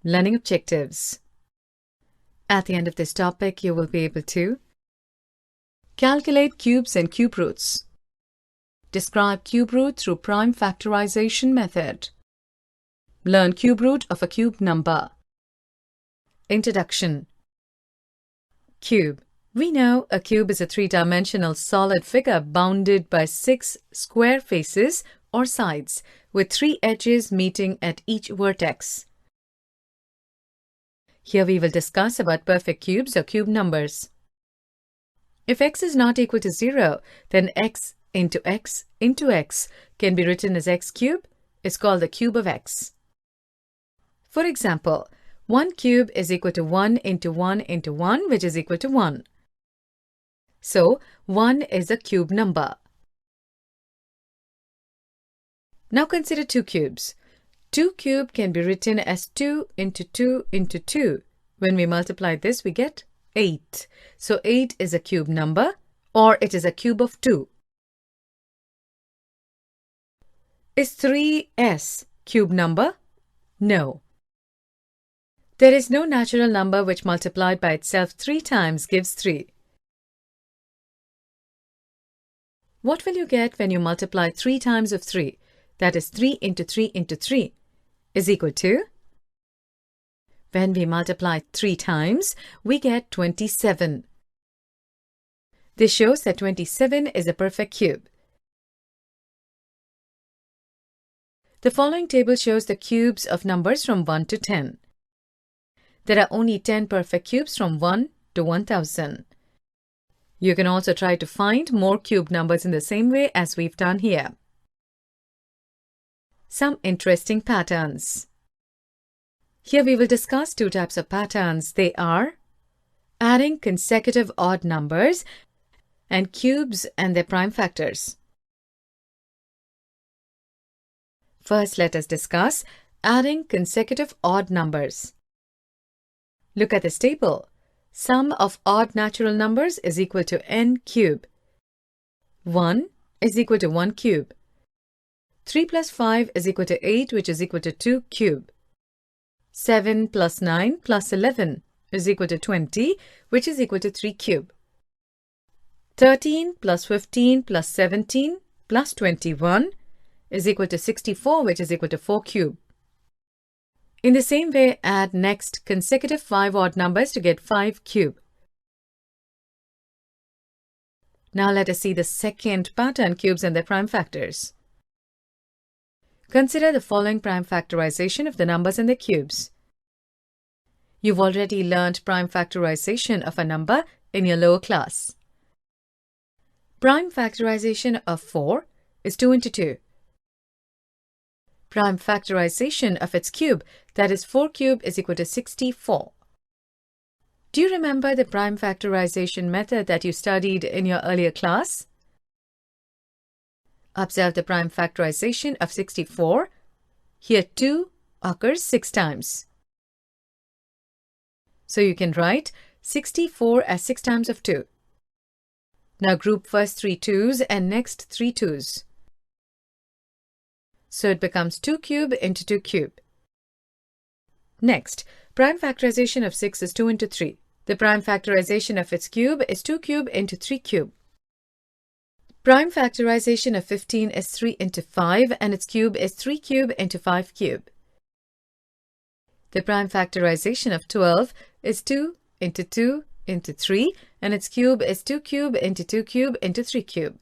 Learning objectives. At the end of this topic, you will be able to calculate cubes and cube roots, describe cube root through prime factorization method, learn cube root of a cube number. Introduction. Cube. We know a cube is a three-dimensional solid figure bounded by 6 square faces or sides with 3 edges meeting at each vertex. Here we will discuss about perfect cubes or cube numbers. If x is not equal to 0, then x into x into x can be written as x cube. It's called the cube of x. For example, 1 cube is equal to 1 into 1 into 1, which is equal to 1. So, 1 is a cube number. Now consider 2 cubes. 2 cube can be written as 2 into 2 into 2. When we multiply this, we get 8. So 8 is a cube number, or it is a cube of 2. Is 3s cube number? No. There is no natural number which multiplied by itself 3 times gives 3. What will you get when you multiply 3 times of 3? That is 3 into 3 into 3. Is equal to? When we multiply 3 times, we get 27. This shows that 27 is a perfect cube. The following table shows the cubes of numbers from 1 to 10. There are only 10 perfect cubes from 1 to 1000. You can also try to find more cube numbers in the same way as we've done here. Some interesting patterns. Here we will discuss 2 types of patterns. They are adding consecutive odd numbers and cubes and their prime factors. First, let us discuss adding consecutive odd numbers. Look at this table. Sum of odd natural numbers is equal to n cube. 1 is equal to 1 cube. 3 plus 5 is equal to 8, which is equal to 2 cube. 7 plus 9 plus 11 is equal to 20, which is equal to 3 cube. 13 plus 15 plus 17 plus 21 is equal to 64, which is equal to 4 cube. In the same way, add next consecutive 5 odd numbers to get 5 cube. Now let us see the second pattern, cubes and their prime factors. Consider the following prime factorization of the numbers and the cubes. You've already learned prime factorization of a number in your lower class. Prime factorization of 4 is 2 into 2. Prime factorization of its cube, that is 4 cube, is equal to 64. Do you remember the prime factorization method that you studied in your earlier class? Observe the prime factorization of 64. Here 2 occurs 6 times. So you can write 64 as 6 times of 2. Now group first 3 2's and next 3 2's. So it becomes 2 cube into 2 cube. Next, prime factorization of 6 is 2 into 3. The prime factorization of its cube is 2 cube into 3 cube. Prime factorization of 15 is 3 into 5 and its cube is 3 cube into 5 cube. The prime factorization of 12 is 2 into 2 into 3 and its cube is 2 cube into 2 cube into 3 cube.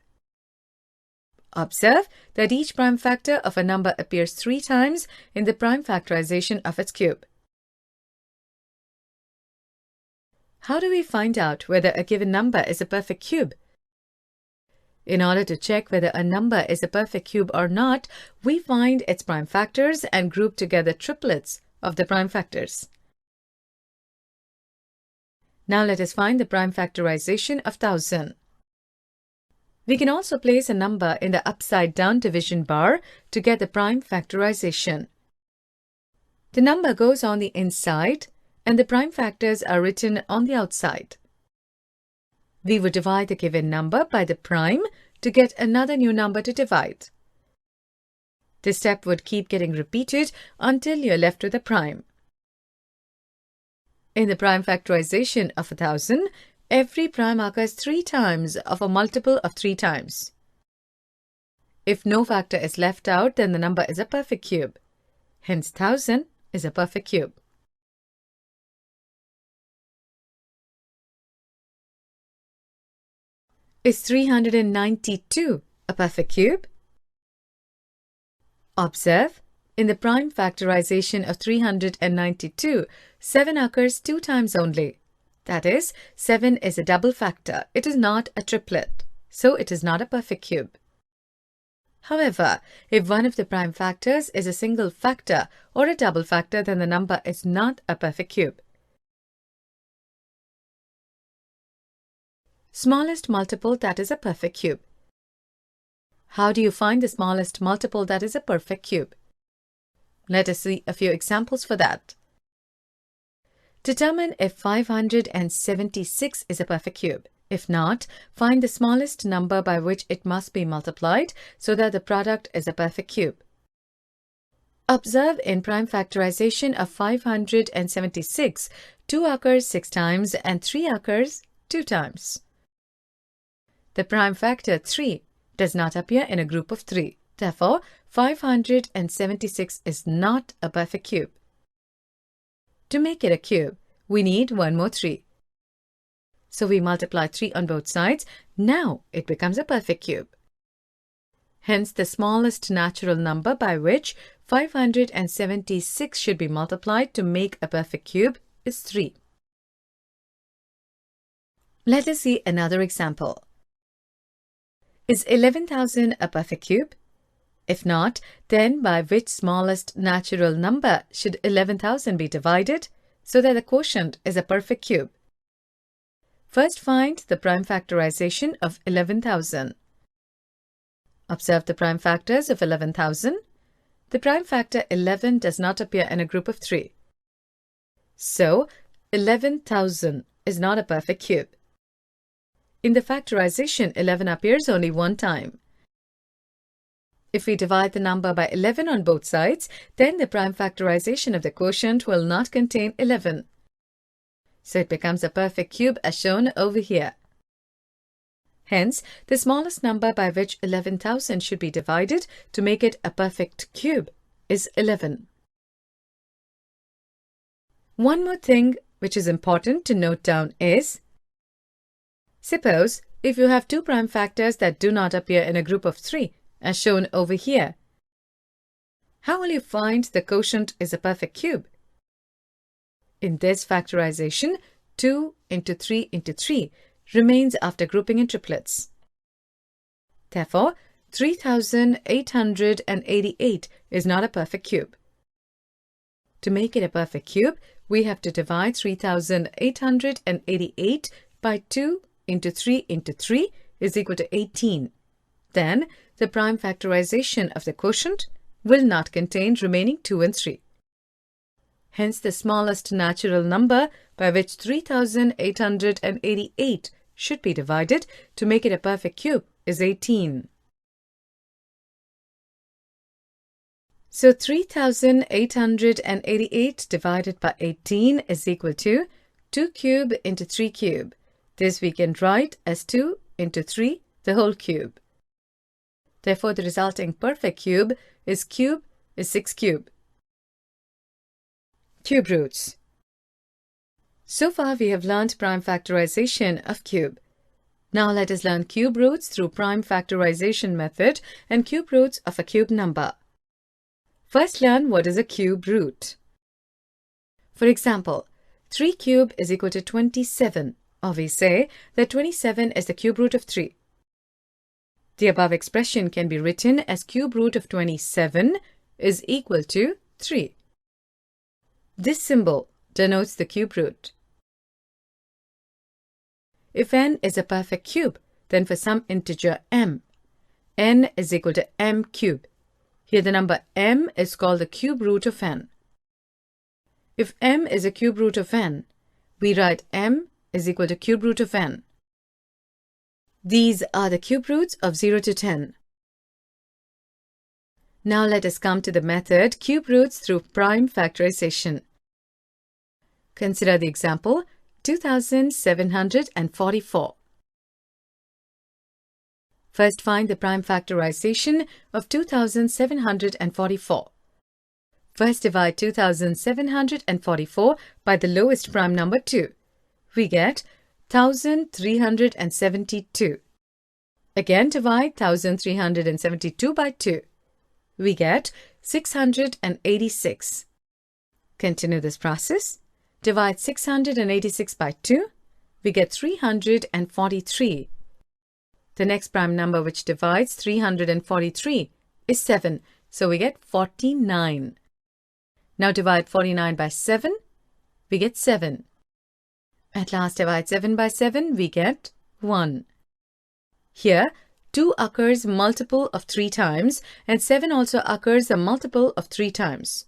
Observe that each prime factor of a number appears 3 times in the prime factorization of its cube. How do we find out whether a given number is a perfect cube? In order to check whether a number is a perfect cube or not, we find its prime factors and group together triplets of the prime factors. Now let us find the prime factorization of 1000. We can also place a number in the upside-down division bar to get the prime factorization. The number goes on the inside and the prime factors are written on the outside. We would divide the given number by the prime to get another new number to divide. This step would keep getting repeated until you're left with a prime. In the prime factorization of 1000, every prime occurs 3 times of a multiple of 3 times. If no factor is left out, then the number is a perfect cube. Hence, 1000 is a perfect cube. Is 392 a perfect cube? Observe, in the prime factorization of 392, 7 occurs 2 times only. That is, 7 is a double factor. It is not a triplet, so it is not a perfect cube. However, if one of the prime factors is a single factor or a double factor, then the number is not a perfect cube. Smallest multiple that is a perfect cube. How do you find the smallest multiple that is a perfect cube? Let us see a few examples for that. Determine if 576 is a perfect cube. If not, find the smallest number by which it must be multiplied so that the product is a perfect cube. Observe, in prime factorization of 576, 2 occurs 6 times and 3 occurs 2 times. The prime factor 3 does not appear in a group of 3. Therefore, 576 is not a perfect cube. To make it a cube, we need one more 3. So we multiply 3 on both sides. Now it becomes a perfect cube. Hence, the smallest natural number by which 576 should be multiplied to make a perfect cube is 3. Let us see another example. Is 11,000 a perfect cube? If not, then by which smallest natural number should 11,000 be divided so that the quotient is a perfect cube? First, find the prime factorization of 11,000. Observe the prime factors of 11,000. The prime factor 11 does not appear in a group of 3. So, 11,000 is not a perfect cube. In the factorization, 11 appears only one time. If we divide the number by 11 on both sides, then the prime factorization of the quotient will not contain 11. So it becomes a perfect cube as shown over here. Hence, the smallest number by which 11,000 should be divided to make it a perfect cube is 11. One more thing which is important to note down is, suppose if you have 2 prime factors that do not appear in a group of 3, as shown over here, how will you find the quotient is a perfect cube? In this factorization, 2 into 3 into 3 remains after grouping in triplets. Therefore, 3,888 is not a perfect cube. To make it a perfect cube, we have to divide 3,888 by 2 into 3 into 3 is equal to 18. Then, the prime factorization of the quotient will not contain remaining 2 and 3. Hence, the smallest natural number by which 3,888 should be divided to make it a perfect cube is 18. So, 3,888 divided by 18 is equal to 2 cube into 3 cube. This we can write as 2 into 3, the whole cube. Therefore, the resulting perfect cube is 6 cube. Cube roots. So far, we have learned prime factorization of cube. Now let us learn cube roots through prime factorization method and cube roots of a cube number. First, learn what is a cube root. For example, 3 cube is equal to 27, or we say that 27 is the cube root of 3. The above expression can be written as cube root of 27 is equal to 3. This symbol denotes the cube root. If n is a perfect cube, then for some integer m, n is equal to m cube. Here the number m is called the cube root of n. If m is a cube root of n, we write m is equal to cube root of n. These are the cube roots of 0 to 10. Now let us come to the method cube roots through prime factorization. Consider the example 2744. First, find the prime factorization of 2744. First, divide 2744 by the lowest prime number 2. We get 1372. Again, divide 1372 by 2. We get 686. Continue this process. Divide 686 by 2. We get 343. The next prime number which divides 343 is 7, so we get 49. Now divide 49 by 7. We get 7. At last, divide 7 by 7. We get 1. Here, 2 occurs multiple of 3 times and 7 also occurs a multiple of 3 times.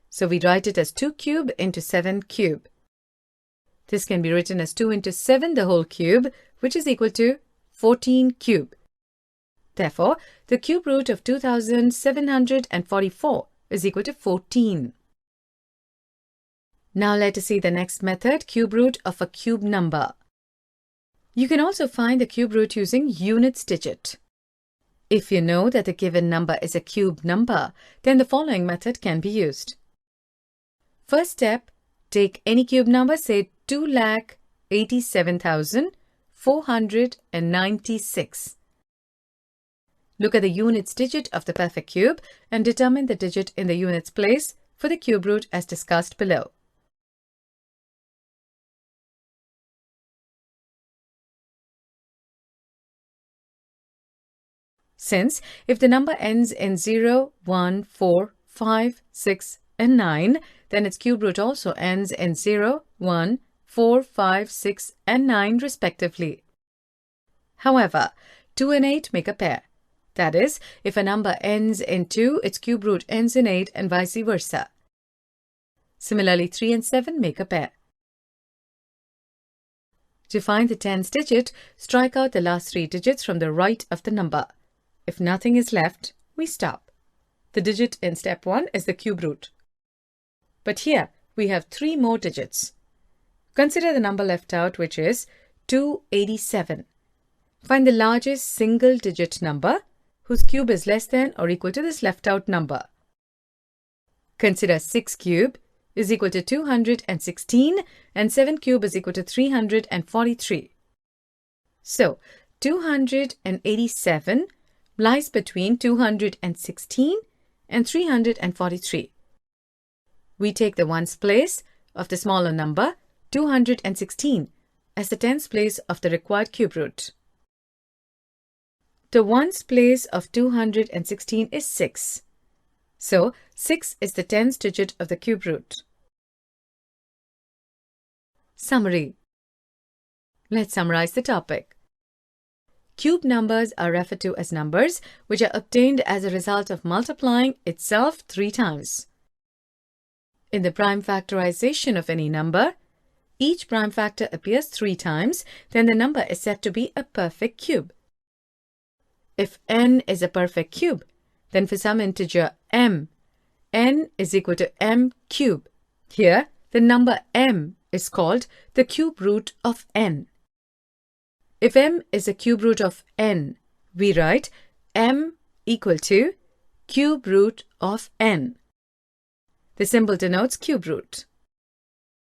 So we write it as 2 cube into 7 cube. This can be written as 2 into 7 the whole cube, which is equal to 14 cube. Therefore, the cube root of 2744 is equal to 14. Now let us see the next method, cube root of a cube number. You can also find the cube root using units digit. If you know that the given number is a cube number, then the following method can be used. First step, take any cube number, say 2,87,496. Look at the units digit of the perfect cube and determine the digit in the units place for the cube root as discussed below. Since if the number ends in 0, 1, 4, 5, 6, and 9, then its cube root also ends in 0, 1, 4, 5, 6, and 9 respectively. However, 2 and 8 make a pair. That is, if a number ends in 2, its cube root ends in 8 and vice versa. Similarly, 3 and 7 make a pair. To find the tens digit, strike out the last 3 digits from the right of the number. If nothing is left, we stop. The digit in step 1 is the cube root. But here, we have 3 more digits. Consider the number left out, which is 287. Find the largest single-digit number whose cube is less than or equal to this left-out number. Consider 6 cube is equal to 216 and 7 cube is equal to 343. So, 287 lies between 216 and 343. We take the ones place of the smaller number, 216, as the tens place of the required cube root. The ones place of 216 is 6. So, 6 is the tens digit of the cube root. Summary. Let's summarize the topic. Cube numbers are referred to as numbers which are obtained as a result of multiplying itself 3 times. In the prime factorization of any number, each prime factor appears 3 times, then the number is said to be a perfect cube. If n is a perfect cube, then for some integer m, n is equal to m cube. Here, the number m is called the cube root of n. If m is a cube root of n, we write m equal to cube root of n. The symbol denotes cube root.